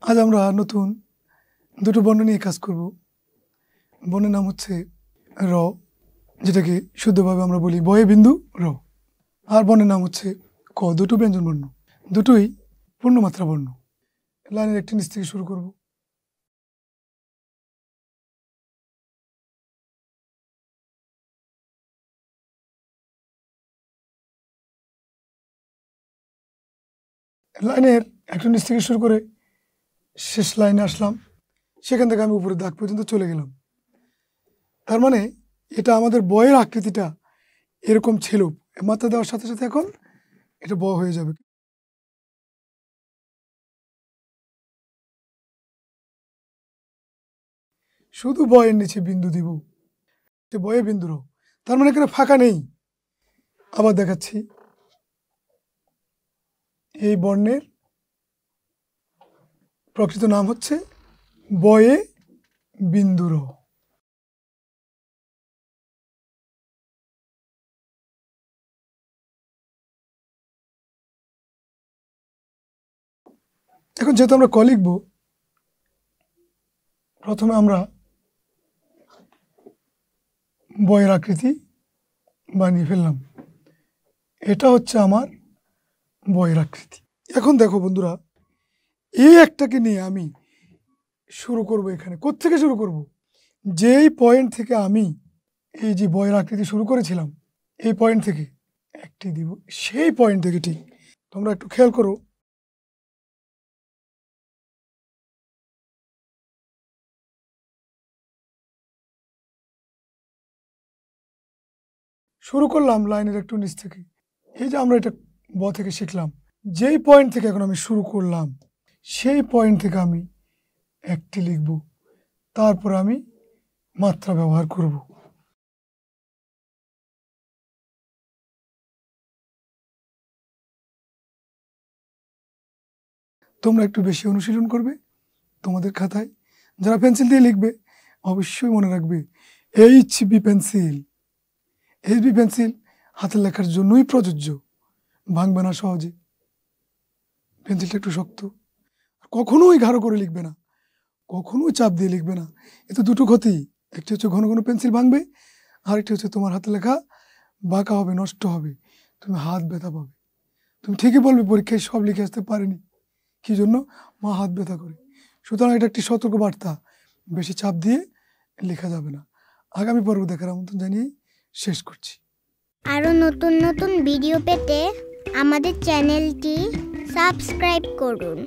আজ আমরা নতুন দুটো বর্ণ নিয়ে কাজ করব। বর্ণের নাম হচ্ছে র, যেটাকে শুদ্ধভাবে আমরা বলি বয়ে বিন্দু র, আর বর্ণের নাম হচ্ছে ক। দুটো ব্যঞ্জন বর্ণ, দুটোই পূর্ণমাত্রা বর্ণ। লাইনের একটি নিচ থেকে শুরু করব। লাইনের একটু নিচ থেকে শুরু করে শেষ লাইনে আসলাম, সেখান থেকে আমি উপরে দাগ পর্যন্ত চলে গেলাম। তার মানে এটা আমাদের বয়ের আকৃতিটা এরকম ছিল, মাত্রা দেওয়ার সাথে সাথে এখন এটা ব হয়ে যাবে। শুধু বয়ের নিচে বিন্দু দিব, বয়ে বিন্দু র, তার মানে এখানে ফাঁকা নেই। আবার দেখাচ্ছি, এই বর্ণের প্রকৃত নাম হচ্ছে বয়ে বিন্দু র। এখন যেহেতু আমরা ক লিখব, প্রথমে আমরা বয়ের আকৃতি বানিয়ে ফেললাম। এটা হচ্ছে আমার বয়ের আকৃতি। এখন দেখো বন্ধুরা, এই একটাকে নিয়ে আমি শুরু করব। এখানে কোত্থেকে শুরু করব? যেই পয়েন্ট থেকে আমি এই যে বয়ের আকৃতি শুরু করেছিলাম, এই পয়েন্ট থেকে একটি দিব, সেই পয়েন্ট থেকে ঠিক তোমরা একটু খেয়াল করো। শুরু করলাম লাইনের একটু নিচ থেকে। এই যে আমরা এটা ব থেকে শিখলাম, যেই পয়েন্ট থেকে এখন আমি শুরু করলাম, সেই পয়েন্ট থেকে আমি একটি লিখব, তারপর আমি মাত্রা ব্যবহার করব। তোমরা একটু বেশি অনুশীলন করবে তোমাদের খাতায়। যারা পেন্সিল দিয়ে লিখবে অবশ্যই মনে রাখবে HB পেন্সিল। HB পেন্সিল হাতের লেখার জন্যই প্রযোজ্য, ভাঙবে না সহজে। পেন্সিলটা একটু শক্ত, কখনোই গাঢ় করে লিখবে না, কখনোই চাপ দিয়ে লিখবে না। এতে দুটো ক্ষতি, একটি হচ্ছে ঘন ঘন পেন্সিল ভাঙবে, আরেকটি হচ্ছে তোমার হাতের লেখা বাঁকা হবে, নষ্ট হবে, তুমি হাত ব্যথা পাবে। তুমি ঠিকই বলবে পরীক্ষায় সব লিখে আসতে পারেনি, কি জন্য? মা হাত ব্যথা করে। সুতরাং এটা একটি সতর্ক বার্তা, বেশি চাপ দিয়ে লেখা যাবে না। আগামী পর্ব দেখার আমন্ত্রণ জানিয়ে শেষ করছি। আরো নতুন নতুন ভিডিও পেতে আমাদের চ্যানেলটি সাবস্ক্রাইব করুন।